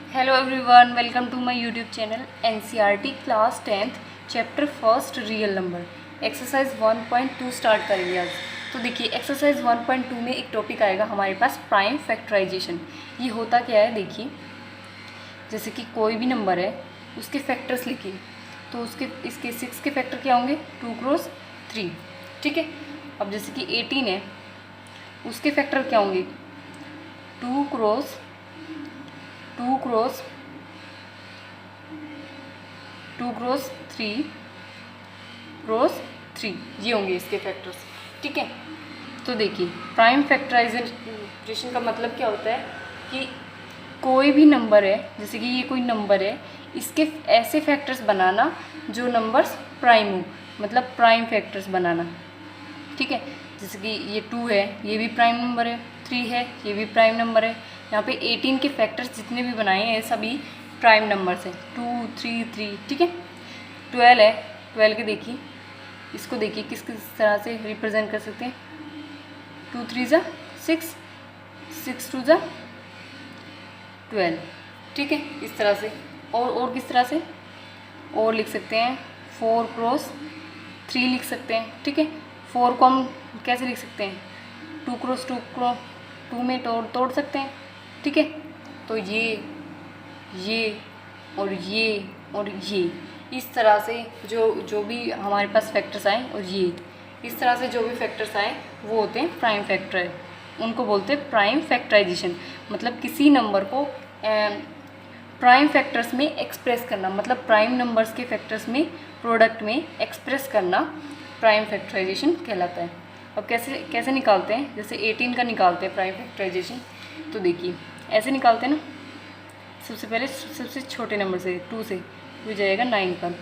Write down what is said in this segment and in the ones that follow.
Hello everyone, welcome to my YouTube channel NCERT class 10th chapter first real number exercise 1.2 start करेंगे आज। तो देखिए exercise 1.2 में एक टॉपिक आएगा हमारे पास प्राइम फैक्टराइजेशन। ये होता क्या है, देखिए जैसे कि कोई भी नंबर है उसके फैक्टर्स लिखिए, तो इसके 6 के फैक्टर क्या होंगे 2 क्रॉस 3, ठीक है। अब जैसे कि 18 है उसके फैक्टर क्या होंगे 2 क्रॉस 2 क्रॉस 3 क्रॉस 3, ये होंगे इसके फैक्टर्स, ठीक है। तो देखिए प्राइम फैक्टराइजेशन का मतलब क्या होता है कि कोई भी नंबर है, जैसे कि ये कोई नंबर है, इसके ऐसे फैक्टर्स बनाना जो नंबर्स प्राइम हो, मतलब प्राइम फैक्टर्स बनाना, ठीक है। जैसे कि ये 2 है, ये भी प्राइम नंबर है, 3 है, ये भी प्राइम नंबर है। यहाँ पे 18 के फैक्टर्स जितने भी बनाए हैं सभी प्राइम नंबर्स हैं, 2 3 3, ठीक है। 12 है, 12 के देखिए, इसको देखिए किस किस तरह से रिप्रेजेंट कर सकते हैं। 2 3 ज़ा 6, 6 2 ज़ा 12, ठीक है, इस तरह से। और किस तरह से और लिख सकते हैं 4 क्रॉस 3 लिख सकते हैं, ठीक है। 4 को हम कैसे लिख सकते हैं 2 क्रॉस 2 में तोड़ सकते हैं, ठीक है। तो ये और ये इस तरह से जो भी हमारे पास फैक्टर्स आए, और ये इस तरह से जो भी फैक्टर्स आए वो होते हैं प्राइम फैक्टर, उनको बोलते हैं प्राइम फैक्टराइजेशन। मतलब किसी नंबर को प्राइम फैक्टर्स में एक्सप्रेस करना, मतलब प्राइम नंबर्स के फैक्टर्स में प्रोडक्ट में एक्सप्रेस करना प्राइम फैक्टराइजेशन कहलाता है। अब कैसे निकालते हैं, जैसे 18 का निकालते हैं प्राइम फैक्टराइजेशन। तो देखिए ऐसे निकालते हैं ना, सबसे पहले सबसे छोटे नंबर से 2 से, फिर जाएगा 9 पर,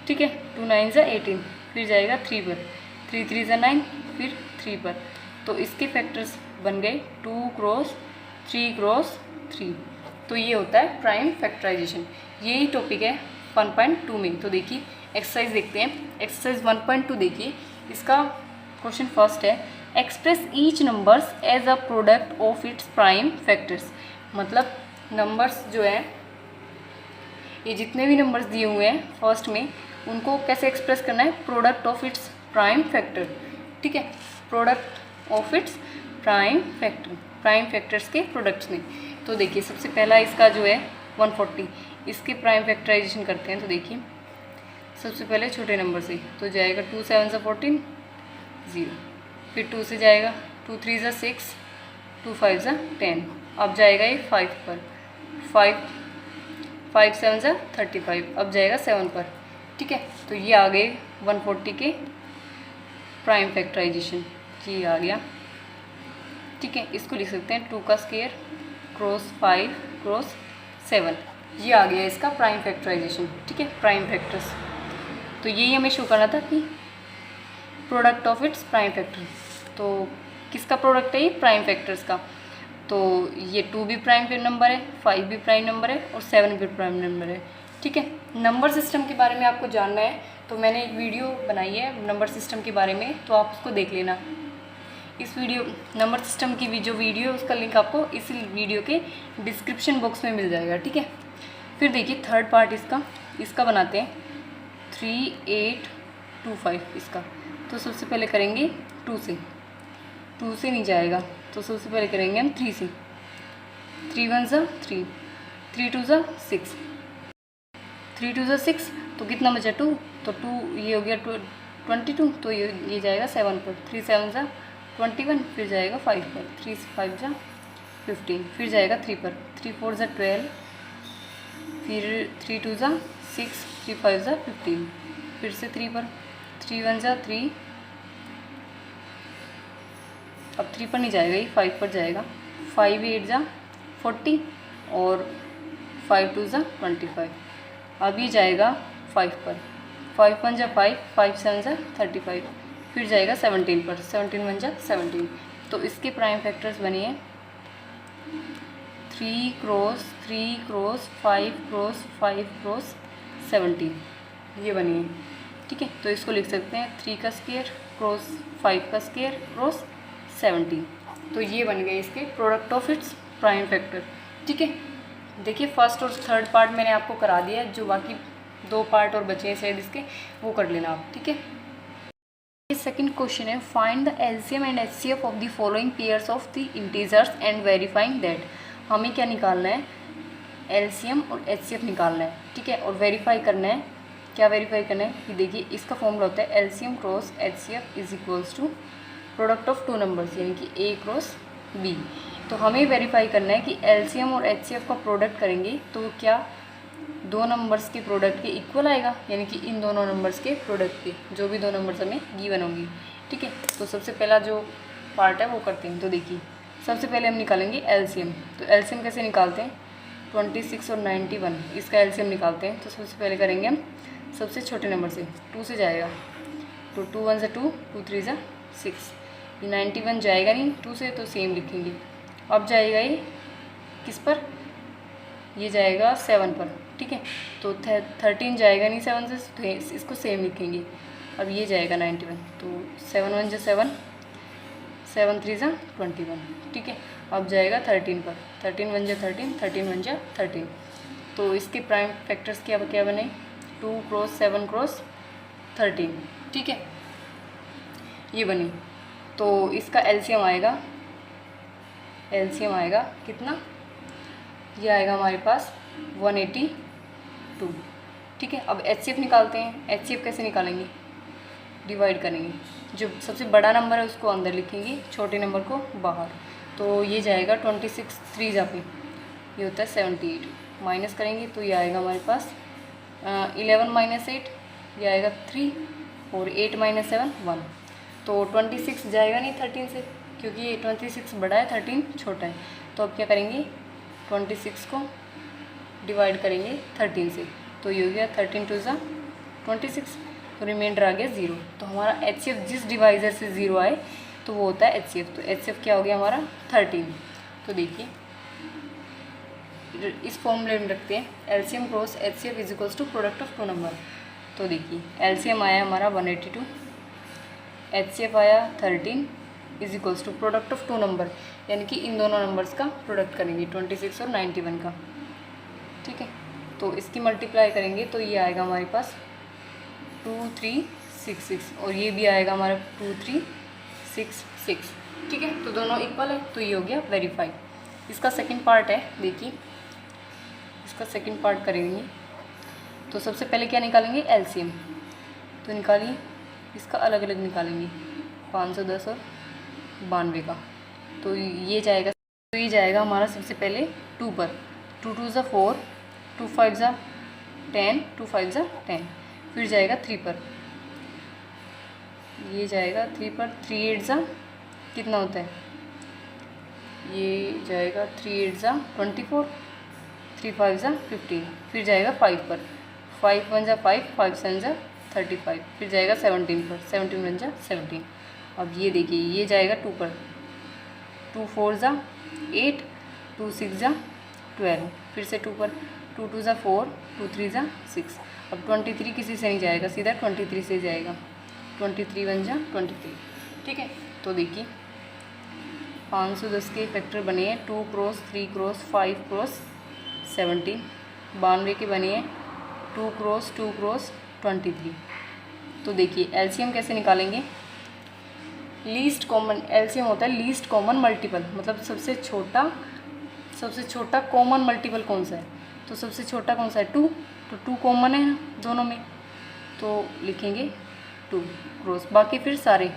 ठीक है। 2 9 ज़ा 18, फिर जाएगा 3 पर, 3 3 ज़ा 9, फिर 3 पर। तो इसके फैक्टर्स बन गए 2 क्रॉस 3 क्रॉस 3। तो ये होता है प्राइम फैक्टराइजेशन। यही टॉपिक है 1.2 में। तो देखिए एक्सरसाइज देखते हैं, एक्सरसाइज 1.2 देखिए, इसका क्वेश्चन फर्स्ट है express each numbers as a product of its prime factors. मतलब नंबर्स जो है, ये जितने भी नंबर्स दिए हुए हैं फर्स्ट में, उनको कैसे एक्सप्रेस करना है product of its prime factor, ठीक है। Product of its prime factor, prime factors के प्रोडक्ट्स में। तो देखिए सबसे पहला इसका जो है 140, इसके प्राइम फैक्टराइजेशन करते हैं। तो देखिए सबसे पहले छोटे नंबर से, तो जाएगा 2 7 ज़ा 14 0, फिर 2 से जाएगा 2 3 ज़ा 6, 2 5 ज़ा 10, अब जाएगा ये 5 पर, 5 7 ज़ा 35, अब जाएगा 7 पर, ठीक है। तो ये आ गए 140 के प्राइम फैक्टराइजेशन, ये आ गया, ठीक है। इसको लिख सकते हैं 2 का स्क्वायर क्रॉस 5 क्रॉस 7, ये आ गया इसका प्राइम फैक्टराइजेशन, ठीक है। प्राइम फैक्टर्स, तो यही हमें शो करना था कि product of its prime factor. तो किसका प्रोडक्ट है ये प्राइम फैक्टर्स का। तो ये 2 भी प्राइम नंबर है, 5 भी प्राइम नंबर है, और 7 भी प्राइम नंबर है, ठीक है। नंबर सिस्टम के बारे में आपको जानना है तो मैंने एक वीडियो बनाई है नंबर सिस्टम के बारे में, तो आप उसको देख लेना। इस वीडियो नंबर सिस्टम की जो वीडियो है उसका लिंक आपको इस वीडियो के डिस्क्रिप्शन बॉक्स में मिल जाएगा, ठीक है। फिर देखिए थर्ड पार्ट इसका बनाते हैं 3 8 2 5 इसका। तो सबसे पहले करेंगे 2 से नहीं जाएगा, तो सबसे पहले करेंगे हम 3 से। 3 1 ज़ा 3, 3 2 ज़ा 6, 3 2 ज़ा 6, तो कितना बचा 2, तो 2 ये हो गया 22, तो ये जाएगा 7 पर, 3 7 ज़ा 21, फिर जाएगा 5 पर, 3 5 ज़ा 15, फिर जाएगा 3 पर, 3 4 ज़ा 12, फिर 3 2 ज़ा 6, 3 5 ज़ा 15, फिर से 3 पर, 3 1 ज़ा 3, अब 3 पर नहीं जाएगा, ये 5 पर जाएगा, 5 8 ज़ा 40, और 5 2 ज़ा 25, अब ये जाएगा 5 पर, 5 1 ज़ा 5, 5 7 ज़ा 35, फिर जाएगा 17 पर, 17 1 ज़ा 17। तो इसके प्राइम फैक्टर्स बनिए 3 क्रॉस 3 क्रॉस 5 क्रॉस 5 क्रॉस 17, ये बनिए, ठीक है। तो इसको लिख सकते हैं 3 का स्क्वायर क्रॉस 5 का स्क्वायर क्रॉस 17। तो ये बन गए इसके product of its prime factor, ठीक है। देखिए फर्स्ट और थर्ड पार्ट मैंने आपको करा दिया है, जो बाकी 2 पार्ट और बचे हैं शायद इसके, वो कर लेना आप, ठीक है। सेकंड क्वेश्चन है, find the LCM and HCF of the following pairs of the integers and verifying that. हमें क्या निकालना है, एलसीएम और एचसीएफ निकालना है, ठीक है, और वेरीफाई करना है। क्या वेरीफाई करना है कि देखिए इसका फॉर्मूला होता है LCM cross HCF is equals to product of 2 numbers, यानी कि ए क्रॉस बी। तो हमें वेरीफाई करना है कि एलसीएम और एचसीएफ का प्रोडक्ट करेंगे तो क्या 2 नंबर्स के प्रोडक्ट के इक्वल आएगा, यानी कि इन दोनों नंबर्स के प्रोडक्ट के जो भी 2 नंबर्स हमें गिवन होंगी, ठीक है। तो सबसे पहला जो पार्ट है वो करते हैं। तो देखिए सबसे पहले हम निकालेंगे एलसीएम। तो एलसीएम कैसे निकालते हैं, 26 और 91 इसका एलसीएम निकालते हैं। तो सबसे पहले करेंगे हम सबसे छोटे नंबर से, 2 से जाएगा, तो 2 1 2, 2 3 6। ये 91 जाएगा नहीं 2 से, तो सेम लिखेंगे। अब जाएगा ये किस पर, ये जाएगा 7 पर, ठीक है। तो 13 जाएगा नहीं 7 से, तो इसको सेम लिखेंगे। अब ये जाएगा 91, तो 7 1 7, 7 3 21, ठीक है। अब जाएगा 13 पर, 13 1 13, 13 1 13। तो इसके प्राइम फैक्टर्स क्या क्या बने, 2 क्रॉस 7 क्रॉस 13, ठीक है, ये बनी। तो इसका एलसीएम आएगा, एलसीएम आएगा कितना, ये आएगा हमारे पास 182, ठीक है। अब एचसीएफ निकालते हैं। एचसीएफ कैसे निकालेंगे, डिवाइड करेंगे, जो सबसे बड़ा नंबर है उसको अंदर लिखेंगे, छोटे नंबर को बाहर। तो ये जाएगा 26 3 जा पे, ये होता है 78, माइनस करेंगे तो ये आएगा हमारे पास 11 - 8, ये आएगा 3, और 8 - 7 1। तो 26 जाएगा नहीं 13 से, क्योंकि ये 26 बड़ा है 13 छोटा है। तो अब क्या करेंगे, 26 को डिवाइड करेंगे 13 से, तो ये हो गया 13 2 26, तो रिमाइंडर आ गया 0। तो हमारा एचसीएफ जिस डिवाइज़र से 0 आए तो वो होता है एचसीएफ। तो एचसीएफ क्या हो गया हमारा 13। तो देखिए इस फॉर्मूले में रखते हैं, LCM cross HCF is equals to product of 2 number. तो देखिए एलसीएम आया हमारा 182, एचसीएफ आया 13 is equals to product of 2 number, यानी कि इन दोनों नंबर्स का प्रोडक्ट करेंगे 26 और 91 का, ठीक है। तो इसकी मल्टीप्लाई करेंगे तो ये आएगा हमारे पास 2366, और ये भी आएगा हमारा 2366, ठीक है। तो दोनों इक्वल है, तो ये हो गया वेरीफाई। इसका सेकंड पार्ट है, देखिए इसका सेकंड पार्ट करेंगे। तो सबसे पहले क्या निकालेंगे, एलसीएम। तो निकालिए, इसका अलग अलग निकालेंगे, 510 और 92 का। तो ये जाएगा, तो ये जाएगा हमारा सबसे पहले 2 पर, 2 2 4, 2 5 10, 2 5 10। फिर जाएगा 3 पर, ये जाएगा 3 पर, 3 8 कितना होता है, ये जाएगा 3 8 24, 3 5 15। फिर जाएगा 5 पर, 5 1 5, 5 7 35। फिर जाएगा 17 पर, 17 1 17। अब ये देखिए ये जाएगा 2 पर, 2 4 8, 2 6 12। फिर से 2 पर, 2 2 4, 2 3 6। अब 23 किसी से नहीं जाएगा, सीधा 23 से जाएगा, 23 1 23, ठीक है। तो देखिए 510 के फैक्टर बने हैं 2 क्रॉस 3 क्रॉस 5 क्रॉस 17, 92 के बने हैं 2 क्रॉस 2 क्रॉस 23। तो देखिए एलसीएम कैसे निकालेंगे, लीस्ट कॉमन एलसीएम होता है लीस्ट कॉमन मल्टीपल, मतलब सबसे छोटा कॉमन मल्टीपल कौन सा है। तो सबसे छोटा कौन सा है 2, तो 2 कॉमन है दोनों में, तो लिखेंगे 2 क्रॉस, बाकी फिर सारे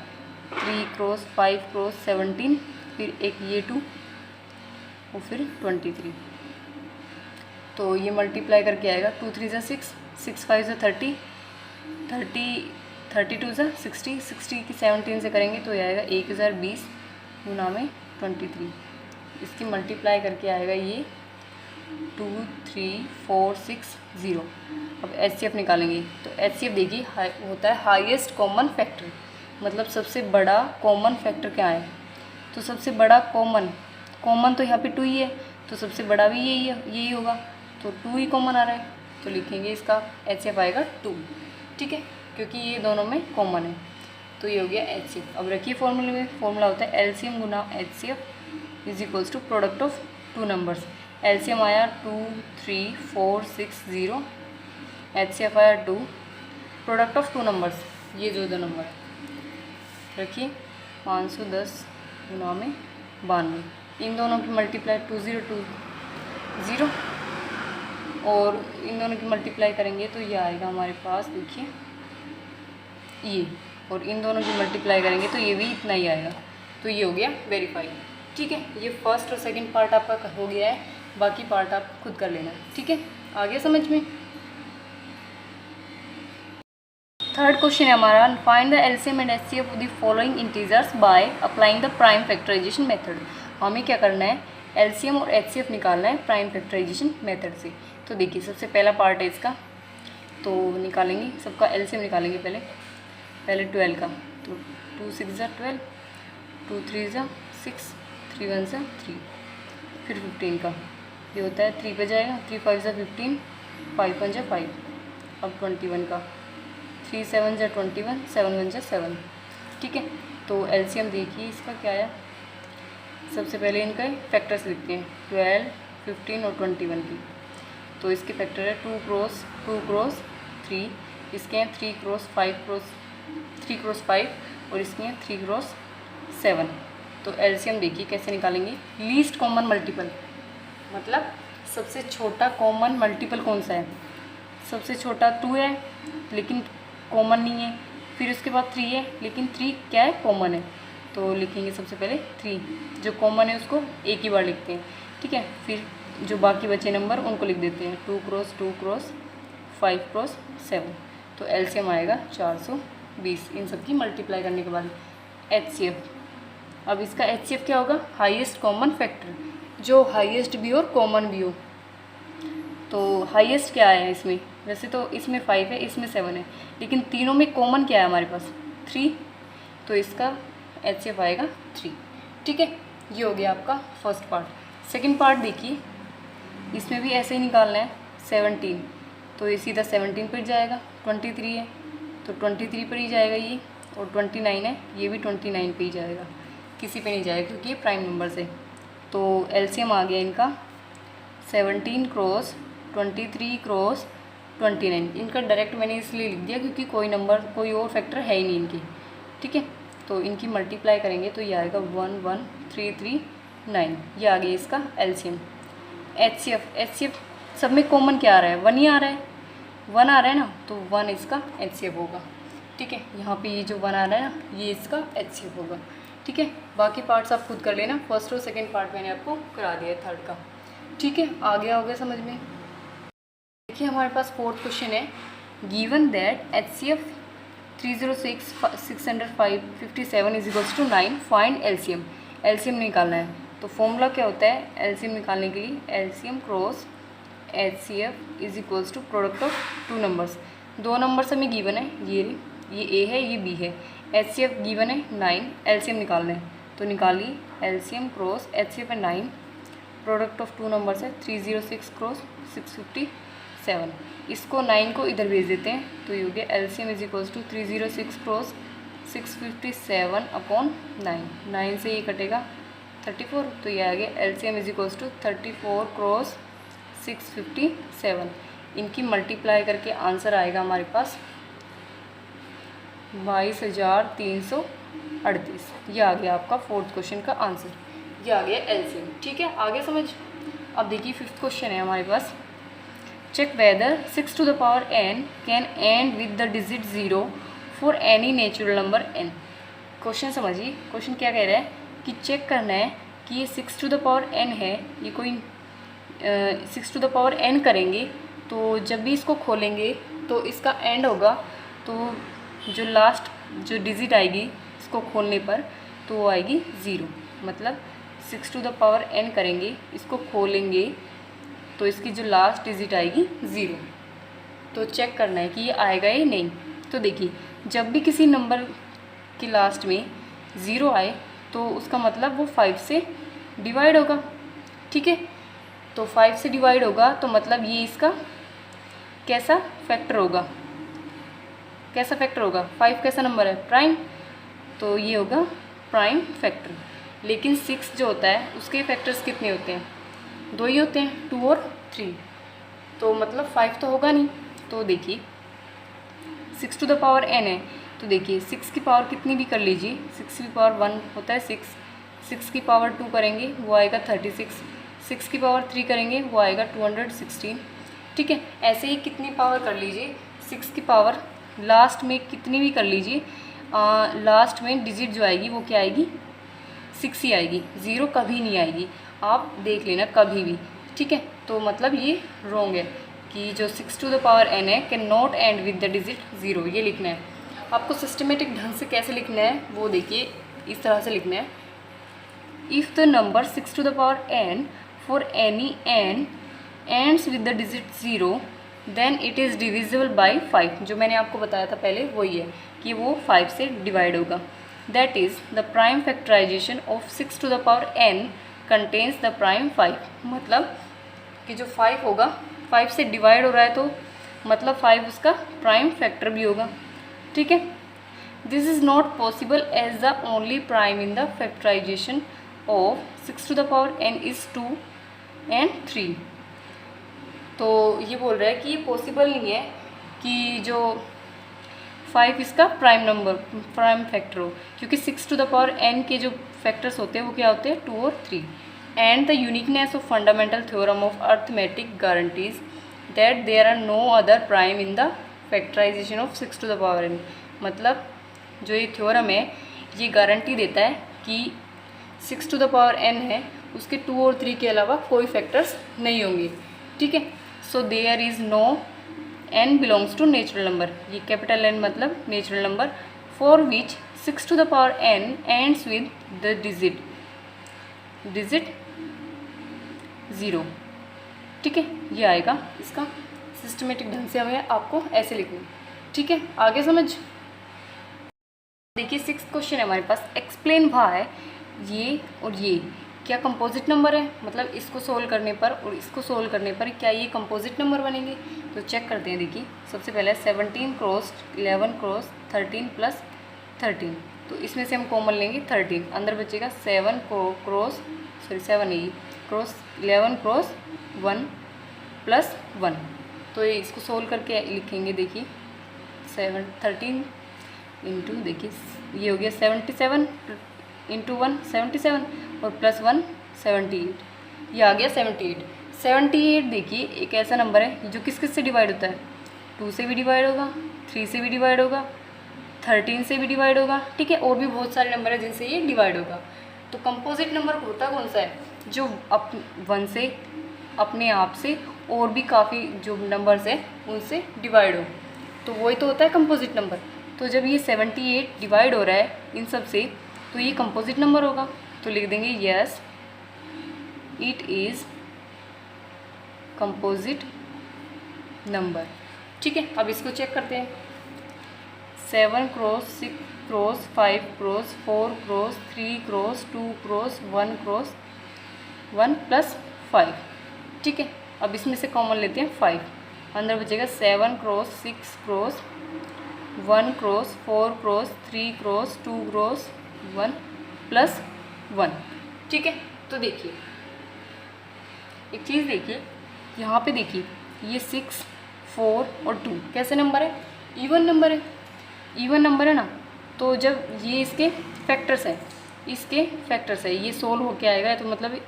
3 क्रॉस 5 क्रॉस 17, फिर एक ये 2 और फिर 23। तो ये मल्टीप्लाई करके आएगा 2 3 6, 6 5 30, 32 60, 60 की 17 से करेंगे तो ये आएगा 1020 गुना में 23। इसकी मल्टीप्लाई करके आएगा ये 2 3 4 6 0। अब एचसीएफ निकालेंगे। तो एचसीएफ देखिए होता है हाईएस्ट कॉमन फैक्टर, मतलब सबसे बड़ा कॉमन फैक्टर क्या है। तो सबसे बड़ा कॉमन तो यहाँ पे 2 ही है, तो सबसे बड़ा भी यही होगा, तो 2 ही कॉमन आ रहा है, तो लिखेंगे इसका एचसीएफ आएगा 2, ठीक है, क्योंकि ये दोनों में कॉमन है। तो ये हो गया एचसीएफ। अब रखिए फॉर्मूले में, फॉर्मूला होता है एलसीएम गुना HCF is equals to product of 2 numbers, LCM आया 2 3 4 6 0, एचसीएफ आया 2, प्रोडक्ट ऑफ टू नंबर्स ये जो दो नंबर रखिए 510 गुना में 92, इन दोनों की मल्टीप्लाई 2020 और इन दोनों की मल्टीप्लाई करेंगे तो ये आएगा हमारे पास, देखिए ये, और इन दोनों की मल्टीप्लाई करेंगे तो ये भी इतना ही आएगा। तो ये हो गया वेरीफाई। ठीक है, ये फर्स्ट और सेकंड पार्ट आपका हो गया है, बाकी पार्ट आप खुद कर लेना। ठीक है, आ गया समझ में। थर्ड क्वेश्चन है हमारा, find the LCM and HCF of the following integers by applying the prime factorisation method. हमें क्या करना है, एलसीएम और एचसीएफ निकालना है प्राइम फैक्टराइजेशन मेथड से। तो देखिए सबसे पहला पार्ट है इसका, तो निकालेंगे सबका एलसीएम निकालेंगे पहले 12 का, तो 2 6 ज़ा 12, 2 3 ज़ा 6, 3 1 ज़ा 3, फिर 15 का ये होता है 3 पे जाएगा, 3 5 ज़ा 15, 5 1 ज़ा 5, अब 21 का 3 7 ज़ा 21, 7 1 ज़ा 7। ठीक है, तो एलसीएम देखिए इसका क्या आया, सबसे पहले इनका फैक्टर्स लिखते हैं 12, 15 और 21 की। तो इसके फैक्टर है 2 क्रॉस 3, इसके हैं 3 क्रॉस 5 और इसके हैं 3 क्रॉस 7। तो एलसीएम देखिए कैसे निकालेंगे, लीस्ट कॉमन मल्टीपल, मतलब सबसे छोटा कॉमन मल्टीपल कौन सा है, सबसे छोटा 2 है लेकिन कॉमन नहीं है, फिर उसके बाद 3 है लेकिन 3 क्या है, कॉमन है। तो लिखेंगे सबसे पहले 3, जो कॉमन है उसको एक ही बार लिखते हैं। ठीक है, फिर जो बाकी बचे नंबर उनको लिख देते हैं 2 क्रॉस 5 क्रॉस 7। तो एलसीएम आएगा 420, इन सब की मल्टीप्लाई करने के बाद। एचसीएफ, अब इसका एचसीएफ क्या होगा, हाईएस्ट कॉमन फैक्टर, जो हाईएस्ट भी और कॉमन भी हो। तो हाईएस्ट क्या है इसमें, वैसे तो इसमें 5 है, इसमें 7 है, लेकिन तीनों में कॉमन क्या है हमारे पास, 3, तो इसका एचसीएफ आएगा 3। ठीक है, ये हो गया आपका फर्स्ट पार्ट। सेकंड पार्ट देखिए, इसमें भी ऐसे ही निकालना है 17, तो ये सीधा 17 पर जाएगा, 23 है तो 23 पर ही जाएगा ये, और 29 है ये भी 29 पे ही जाएगा, किसी पे नहीं जाएगा क्योंकि ये प्राइम नंबर से। तो एलसीएम आ गया इनका 17 क्रॉस 23 क्रॉस 29। इनका डायरेक्ट मैंने इसलिए लिख दिया क्योंकि कोई और फैक्टर है ही नहीं इनकी। ठीक है, तो इनकी मल्टीप्लाई करेंगे तो ये आएगा 1 1 3 3 9, ये आ गया इसका एलसीएम। एचसीएफ सब में कॉमन क्या आ रहा है, 1 ही आ रहा है, 1 आ रहा है ना, तो 1 इसका एचसीएफ होगा। ठीक है, यहाँ पे ये जो 1 आ रहा है ना, ये इसका एचसीएफ होगा। ठीक है, बाकी पार्ट्स आप खुद कर लेना, फर्स्ट और सेकंड पार्ट मैंने आपको करा दिया है थर्ड का। ठीक है, आ गया होगा समझ में। देखिए हमारे पास फोर्थ क्वेश्चन है, given that HCF 306 605 57 is equals to 9, find LCM. LCM निकालना है, तो फॉर्मूला क्या होता है एलसीएम निकालने के लिए, LCM cross HCF is equals to product of two numbers. दो नंबर्स हमें गिवन है, ये ए है ये बी है, एचसीएफ गिवन है 9, एलसीएम निकालना है, तो निकालिए एलसीएम क्रॉस एचसीएफ है 9, प्रोडक्ट ऑफ टू नंबर्स है 306 क्रॉस 657। इसको 9 को इधर भेज देते हैं, तो ये हो गया LCM is equals to 306 cross 657 upon 9, 9 से ये कटेगा 34, तो ये आ गया LCM is equals to 34 cross 657। इनकी मल्टीप्लाई करके आंसर आएगा हमारे पास 22,338। ये आ गया आपका फोर्थ क्वेश्चन का आंसर, ये आ गया एलसीएम। ठीक है, आगे समझ। अब देखिए फिफ्थ क्वेश्चन है हमारे पास, check whether 6 to the power n can end with the digit 0 for any natural number n। Question समझिए, क्वेश्चन क्या कह रहा है कि चेक करना है कि ये 6 to the power n है, ये कोई 6 to the power n करेंगे तो जब भी इसको खोलेंगे तो इसका एंड होगा, तो जो लास्ट जो डिजिट आएगी इसको खोलने पर तो वो आएगी 0। मतलब 6 to the power n करेंगे, इसको खोलेंगे तो इसकी जो लास्ट डिजिट आएगी 0। तो चेक करना है कि ये आएगा या नहीं। तो देखिए जब भी किसी नंबर की लास्ट में 0 आए तो उसका मतलब वो 5 से डिवाइड होगा। ठीक है, तो 5 से डिवाइड होगा तो मतलब ये इसका कैसा फैक्टर होगा, कैसा फैक्टर होगा, 5 कैसा नंबर है, प्राइम, तो ये होगा प्राइम फैक्टर। लेकिन 6 जो होता है उसके फैक्टर्स कितने होते हैं, दो ही होते हैं, 2 और 3, तो मतलब 5 तो होगा नहीं। तो देखिए 6 टू द पावर n है, तो देखिए 6 की पावर कितनी भी कर लीजिए, 6 की पावर 1 होता है 6 की पावर 2 करेंगे वो आएगा 36, 6 की पावर 3 करेंगे वो आएगा 216। ठीक है, ऐसे ही कितनी पावर कर लीजिए, 6 की पावर लास्ट में कितनी भी कर लीजिए, लास्ट में डिजिट जो आएगी वो क्या आएगी, 6 ही आएगी, 0 कभी नहीं आएगी, आप देख लेना कभी भी। ठीक है, तो मतलब ये रॉन्ग है कि जो 6 टू द पावर n है can not and with the digit 0, ये लिखना है। आपको सिस्टमेटिक ढंग से कैसे लिखना है वो देखिए, इस तरह से लिखना है, if the number 6 to the power n for any n ends with the digit 0 then it is divisible by 5, जो मैंने आपको बताया था पहले वही है कि वो 5 से डिवाइड होगा। That is the prime factorisation of 6 to the power n contains the prime 5, मतलब कि जो 5 होगा 5 से डिवाइड हो रहा है तो मतलब 5 उसका प्राइम फैक्टर भी होगा। ठीक है, this is not possible as the only prime in the factorisation of 6 to the power n is 2 and 3। तो ये बोल रहा है कि ये पॉसिबल नहीं है कि जो 5 इसका प्राइम नंबर प्राइम फैक्टर हो, क्योंकि 6 टू द पावर n के जो फैक्टर्स होते हैं वो क्या होते हैं, 2 और 3। And the uniqueness of fundamental theorem of arithmetic guarantees that there are no other prime in the factorisation of 6 to the power n, मतलब जो ये थ्योरम है ये गारंटी देता है कि 6 टू द पावर n है उसके 2 और 3 के अलावा कोई फैक्टर्स नहीं होंगे। ठीक है, so there is no n belongs to natural number, ये कैपिटल N मतलब natural number, for which 6 to the power n ends with the digit 0। ठीक है, ये आएगा इसका सिस्टमेटिक ढंग से हमें आपको ऐसे लिखना। ठीक है, आगे समझ। देखिए 6th क्वेश्चन है हमारे पास, एक्सप्लेन व्हाई ये और ये क्या कंपोजिट नंबर है, मतलब इसको सोल्व करने पर और इसको सोल्व करने पर क्या ये कंपोजिट नंबर बनेंगे। तो चेक करते हैं। देखिए सबसे पहले 17 क्रॉस 11 क्रॉस 13 प्लस 13, तो इसमें से हम कॉमन लेंगे 13, अंदर बचेगा 7 क्रॉस 7 ही क्रॉस 11 क्रॉस 1 प्लस 1, तो ये इसको सोल्व करके लिखेंगे। देखिए 13 इंटू, देखिए ये हो गया 77 इंटू 1 77 और प्लस 1 78, ये आ गया 78। देखिए एक ऐसा नंबर है जो किस किस से डिवाइड होता है, 2 से भी डिवाइड होगा, 3 से भी डिवाइड होगा, 13 से भी डिवाइड होगा। ठीक है, और भी बहुत सारे नंबर है जिनसे ये डिवाइड होगा। तो कंपोजिट नंबर होता कौन सा है, जो 1 से अपने आप से और भी काफ़ी जो नंबर्स है उनसे डिवाइड हो, तो वही तो होता है कंपोजिट नंबर। तो जब ये 78 डिवाइड हो रहा है इन सब से, तो ये कंपोजिट नंबर होगा। तो लिख देंगे yes it is composite number. ठीक है, अब इसको चेक करते हैं। 7 cross 6 cross 5 cross 4 cross 3 cross 2 cross 1 cross 1 plus 5। ठीक है, अब इसमें से कॉमन लेते हैं 5, अंदर बचेगा 7 cross 6 cross 1 cross 4 cross 3 cross 2 cross 1 plus 1। ठीक है, तो देखिए एक चीज़ देखिए यहाँ पे, देखिए ये 6 4 और 2 कैसे नंबर है, इवन नंबर है, इवन नंबर है ना। तो जब ये इसके फैक्टर्स हैं, इसके फैक्टर्स है, ये सोल्व होके आएगा, तो मतलब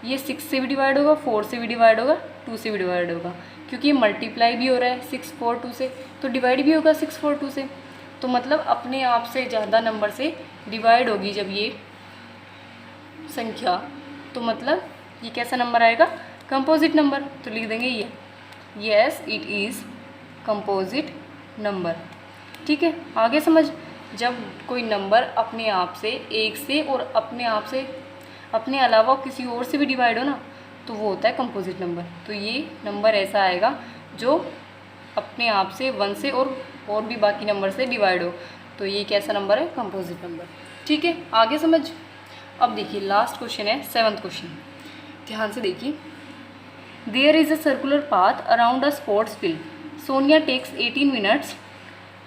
ये 6 से भी डिवाइड होगा, 4 से भी डिवाइड होगा, 2 से भी डिवाइड होगा, क्योंकि ये मल्टीप्लाई भी हो रहा है 6 4 2 से, तो डिवाइड भी होगा 6 4 2 से। तो मतलब अपने आप से ज़्यादा नंबर से डिवाइड होगी जब ये संख्या, तो मतलब ये कैसा नंबर आएगा, कंपोजिट नंबर। तो लिख देंगे ये yes it is composite number. ठीक है, आगे समझ। जब कोई नंबर अपने आप से, एक से और अपने आप से अपने अलावा किसी और से भी डिवाइड हो ना, तो वो होता है कंपोजिट नंबर। तो ये नंबर ऐसा आएगा जो अपने आप से 1 से और भी बाकी नंबर से डिवाइड हो, तो ये कैसा नंबर है, कंपोजिट नंबर। ठीक है, आगे समझ। अब देखिए लास्ट क्वेश्चन है 7th क्वेश्चन, ध्यान से देखिए। There is a circular path around a sports field. Sonia takes 18 minutes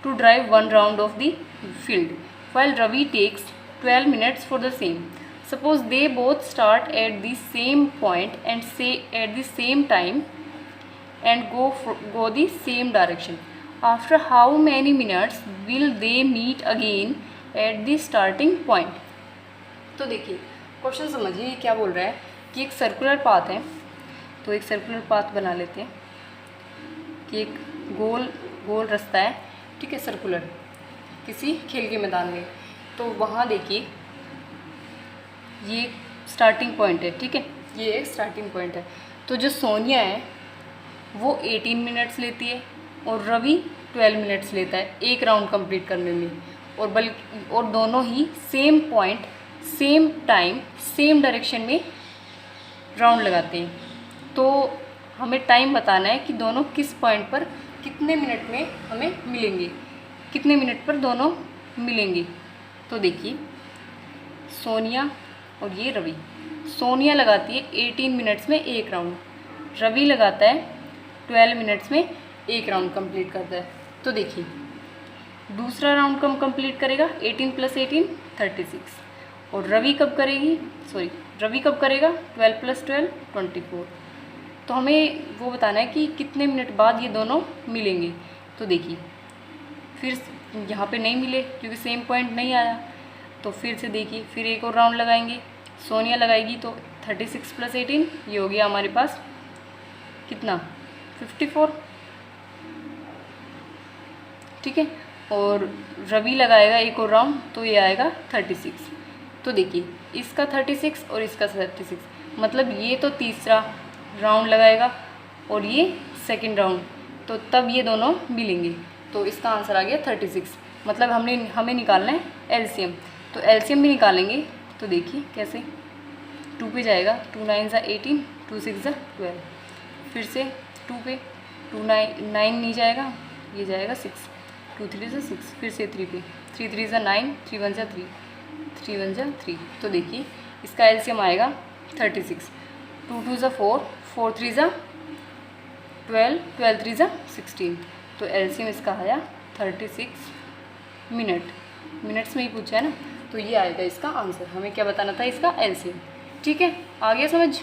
to drive 1 round of the field, while Ravi takes 12 minutes for the same. Suppose they both start at the same point and say at the same time and go the same direction. After how many minutes will they meet again at the starting point? तो देखिए question समझिए ये क्या बोल रहा है कि एक सर्कुलर पाथ है, तो एक सर्कुलर पाथ बना लेते हैं कि एक गोल गोल रास्ता है, ठीक है, सर्कुलर, किसी खेल के मैदान में। तो वहाँ देखिए ये स्टार्टिंग पॉइंट है, ठीक है, ये एक स्टार्टिंग पॉइंट है। तो जो सोनिया है वो 18 मिनट्स लेती है और रवि 12 मिनट्स लेता है एक राउंड कंप्लीट करने में, और दोनों ही same point, same time, same direction में राउंड लगाते हैं। तो हमें टाइम बताना है कि दोनों किस पॉइंट पर कितने मिनट में हमें मिलेंगे, कितने मिनट पर दोनों मिलेंगे। तो देखिए सोनिया और ये रवि, सोनिया लगाती है 18 मिनट्स में एक राउंड, रवि लगाता है 12 मिनट्स में एक राउंड कंप्लीट करता है। तो देखिए दूसरा राउंड कब कंप्लीट करेगा, 18 + 18 36, और रवि कब करेगा 12 + 12 24। तो हमें वो बताना है कि कितने मिनट बाद ये दोनों मिलेंगे। तो देखिए फिर यहाँ पे नहीं मिले क्योंकि सेम पॉइंट नहीं आया, तो फिर से देखिए फिर एक और राउंड लगाएंगे, सोनिया लगाएगी तो 36 + 18 ये हो गया हमारे पास कितना 54, ठीक है, और रवि लगाएगा एक और राउंड तो ये आएगा 36। तो देखिए इसका 36 और इसका 36, मतलब ये तो तीसरा राउंड लगाएगा और ये सेकंड राउंड, तो तब ये दोनों मिलेंगे। तो इसका आंसर आ गया 36। मतलब हमें निकालना है एलसीएम, तो एलसीएम भी निकालेंगे। तो देखिए कैसे, 2 पे जाएगा, 2 9 = 18, 2 6 = 12, फिर से 2 पे, 2 9 नहीं जाएगा, ये जाएगा 6, 2 3 = 6, फिर से 3 पे, 3 3 = 9, 3 1 = 3, 3 1 = 3। तो देखिए इसका एलसीएम आएगा 36, 2 2 = 4, 4 3 = 12, 12 3 = 16। तो एलसीएम इसका आया 36 मिनट्स में ही पूछा है ना, तो ये आएगा इसका आंसर। हमें क्या बताना था, इसका एलसीएम। ठीक है, आ गया समझ।